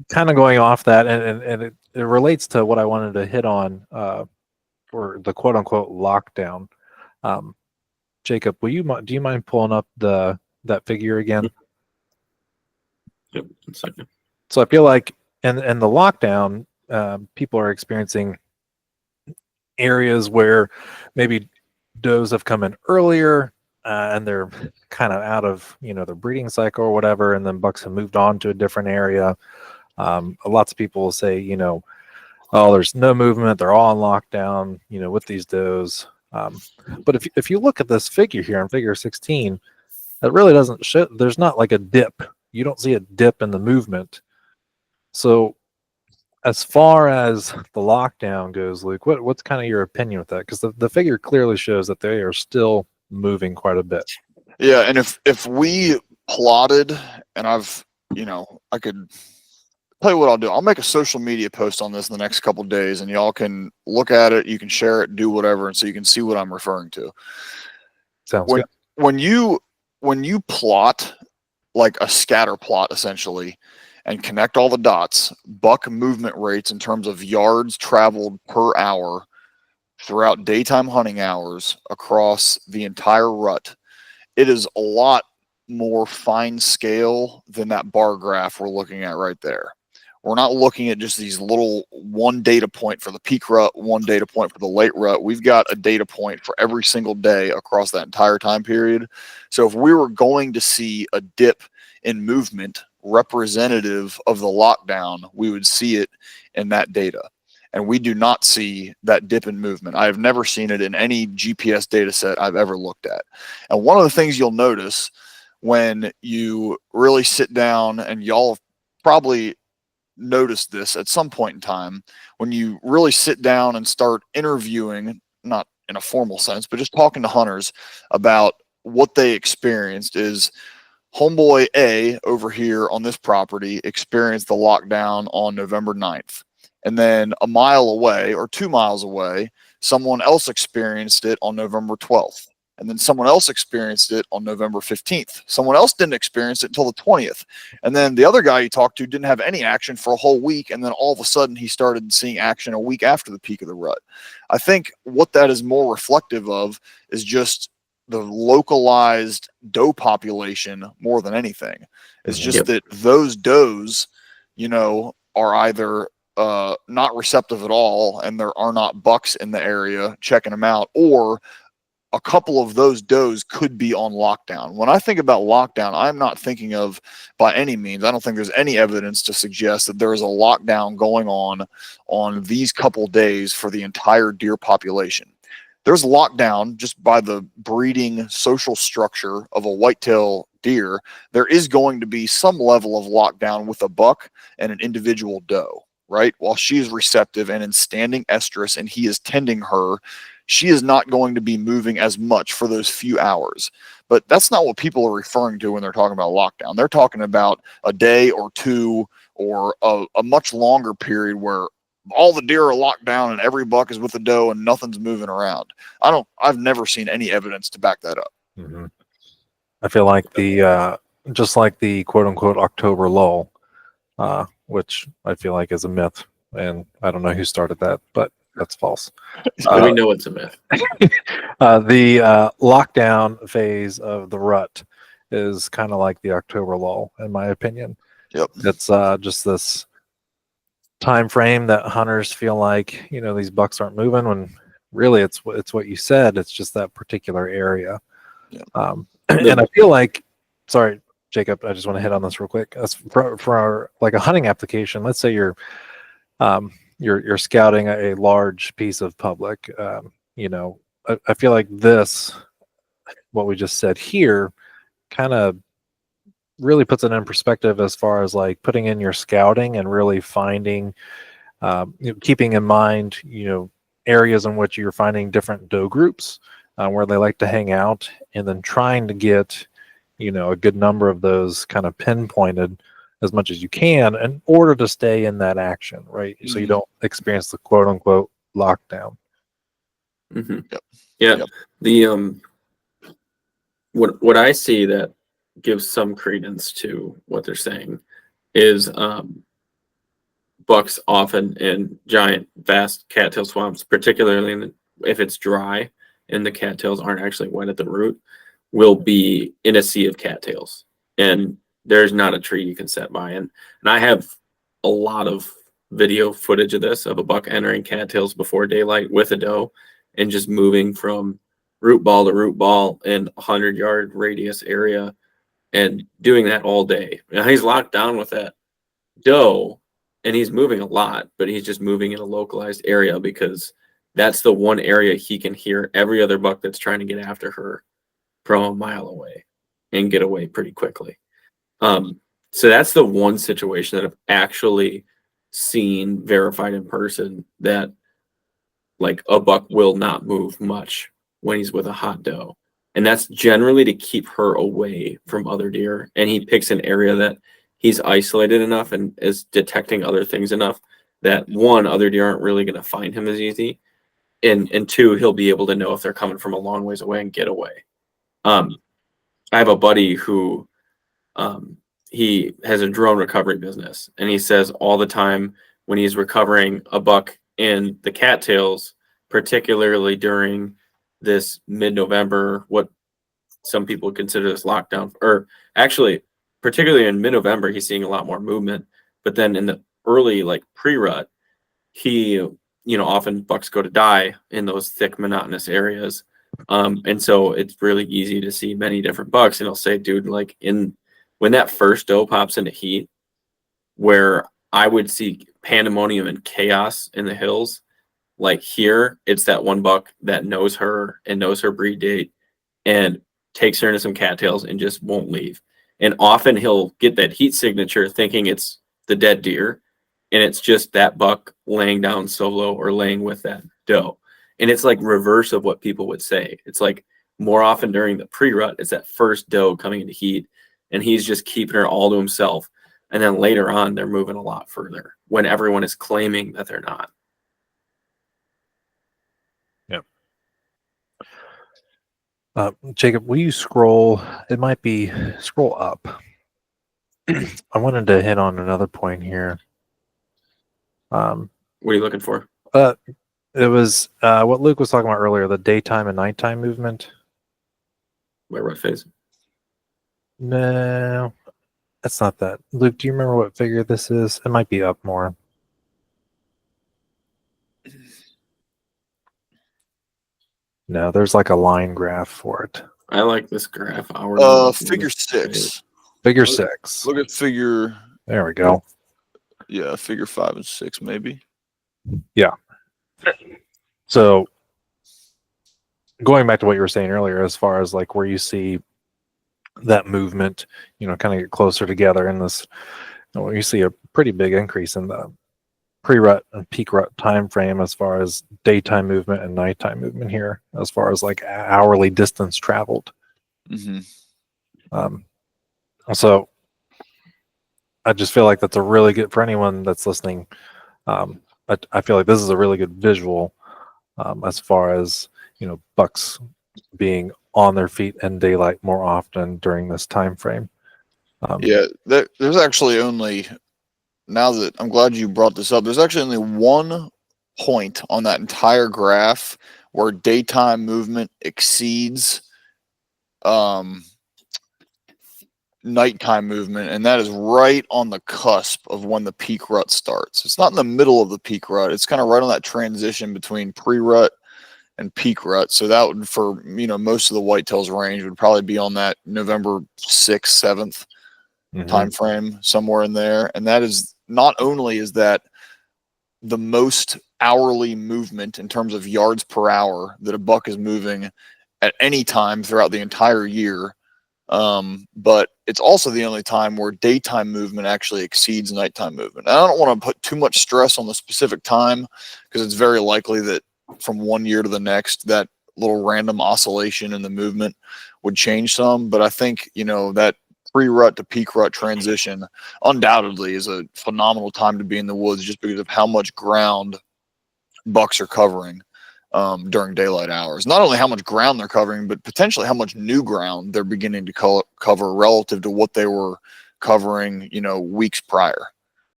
kind of going off that, and it relates to what I wanted to hit on for the quote unquote lockdown. Jacob, do you mind pulling up that figure again? Yep, 1 second. So I feel like in the lockdown, people are experiencing areas where maybe does have come in earlier, and they're kind of out of their breeding cycle or whatever, and then bucks have moved on to a different area. Lots of people will say, oh, there's no movement, they're all on lockdown, with these does. But if you look at this figure here on figure 16, it really doesn't show. There's not like a dip. You don't see a dip in the movement. So as far as the lockdown goes, Luke, what's kind of your opinion with that? Because the figure clearly shows that they are still moving quite a bit. Yeah, and if we plotted, and I could tell you what I'll do. I'll make a social media post on this in the next couple of days, and y'all can look at it. You can share it, do whatever, and so you can see what I'm referring to. Sounds good. When you plot like a scatter plot essentially, and connect all the dots, buck movement rates in terms of yards traveled per hour throughout daytime hunting hours across the entire rut, it is a lot more fine scale than that bar graph we're looking at right there. We're not looking at just these little one data point for the peak rut, one data point for the late rut. We've got a data point for every single day across that entire time period. So if we were going to see a dip in movement representative of the lockdown, we would see it in that data. And we do not see that dip in movement. I have never seen it in any GPS data set I've ever looked at. And one of the things you'll notice when you really sit down, and y'all have probably noticed this at some point in time, when you really sit down and start interviewing, not in a formal sense, but just talking to hunters about what they experienced, is homeboy A over here on this property experienced the lockdown on November 9th. And then a mile away or 2 miles away, someone else experienced it on November 12th. And then someone else experienced it on November 15th. Someone else didn't experience it until the 20th. And then the other guy you talked to didn't have any action for a whole week. And then all of a sudden he started seeing action a week after the peak of the rut. I think what that is more reflective of is just the localized doe population more than anything. It's just that those does, are either not receptive at all, and there are not bucks in the area checking them out, or a couple of those does could be on lockdown. When I think about lockdown, I'm not thinking of, by any means, I don't think there's any evidence to suggest that there is a lockdown going on these couple days for the entire deer population. There's lockdown just by the breeding social structure of a whitetail deer. There is going to be some level of lockdown with a buck and an individual doe, right? While she is receptive and in standing estrus and he is tending her, she is not going to be moving as much for those few hours. But that's not what people are referring to when they're talking about lockdown. They're talking about a day or two, or a much longer period where all the deer are locked down and every buck is with the doe and nothing's moving around. I've never seen any evidence to back that up. Mm-hmm. I feel like just like the quote unquote October lull, which I feel like is a myth, and I don't know who started that, but that's false. We know it's a myth. The lockdown phase of the rut is kind of like the October lull, in my opinion. Yep. It's just this time frame that hunters feel like these bucks aren't moving, when really it's what you said. It's just that particular area. Yep. And I feel like, sorry, Jacob, I just want to hit on this real quick. As for like a hunting application, let's say you're scouting a large piece of public. I feel like what we just said here kind of really puts it in perspective as far as like putting in your scouting and really finding, keeping in mind, areas in which you're finding different doe groups where they like to hang out, and then trying to get, a good number of those kind of pinpointed as much as you can in order to stay in that action, right? So you don't experience the quote unquote lockdown. Mm-hmm. Yep. Yeah. Yep. The what I see that gives some credence to what they're saying is bucks often in giant, vast cattail swamps, particularly if it's dry and the cattails aren't actually wet at the root, will be in a sea of cattails. And there's not a tree you can set by. And I have a lot of video footage of this, of a buck entering cattails before daylight with a doe and just moving from root ball to root ball in a 100-yard radius area and doing that all day. Now he's locked down with that doe and he's moving a lot, but he's just moving in a localized area because that's the one area he can hear every other buck that's trying to get after her from a mile away and get away pretty quickly. So that's the one situation that I've actually seen verified in person that like a buck will not move much when he's with a hot doe. And that's generally to keep her away from other deer. And he picks an area that he's isolated enough and is detecting other things enough that one, other deer aren't really going to find him as easy. And two, he'll be able to know if they're coming from a long ways away and get away. I have a buddy who he has a drone recovery business, and he says all the time when he's recovering a buck in the cattails, particularly during this mid-November, what some people consider this lockdown, or actually particularly in mid-November, he's seeing a lot more movement. But then in the early like pre-rut, he, often bucks go to die in those thick monotonous areas. And so it's really easy to see many different bucks. And he'll say, dude, like when that first doe pops into heat, where I would see pandemonium and chaos in the hills, like here, it's that one buck that knows her and knows her breed date and takes her into some cattails and just won't leave. And often he'll get that heat signature thinking it's the dead deer, and it's just that buck laying down solo or laying with that doe. And it's like reverse of what people would say. It's like more often during the pre-rut, it's that first doe coming into heat, and he's just keeping her all to himself. And then later on, they're moving a lot further when everyone is claiming that they're not. Jacob, will you scroll? It might be scroll up. I wanted to hit on another point here. What are you looking for? It was what Luke was talking about earlier, the daytime and nighttime movement. By what phase? No, that's not that. Luke, do you remember what figure this is? It might be up more. No, there's like a line graph for it. I like this graph. Figure 6. Figure 6. Look at figure. There we go. Yeah, figure 5 and 6 maybe. Yeah. So going back to what you were saying earlier, as far as like where you see that movement, kind of get closer together in this, you see a pretty big increase in the pre-rut and peak rut time frame as far as daytime movement and nighttime movement here, as far as like hourly distance traveled. So I just feel like that's a really good, for anyone that's listening, I feel like this is a really good visual as far as bucks being on their feet in daylight more often during this time frame. There's actually only, now that I'm glad you brought this up, there's actually only one point on that entire graph where daytime movement exceeds nighttime movement, and that is right on the cusp of when the peak rut starts. It's not in the middle of the peak rut. It's kind of right on that transition between pre-rut and peak rut. So that would, for most of the whitetails range, would probably be on that November 6th, 7th time frame, somewhere in there. And that is, not only is that the most hourly movement in terms of yards per hour that a buck is moving at any time throughout the entire year, but it's also the only time where daytime movement actually exceeds nighttime movement. And I don't want to put too much stress on the specific time, because it's very likely that from one year to the next, that little random oscillation in the movement would change some. But I think, that pre-rut to peak rut transition undoubtedly is a phenomenal time to be in the woods, just because of how much ground bucks are covering during daylight hours. Not only how much ground they're covering, but potentially how much new ground they're beginning to cover relative to what they were covering, weeks prior.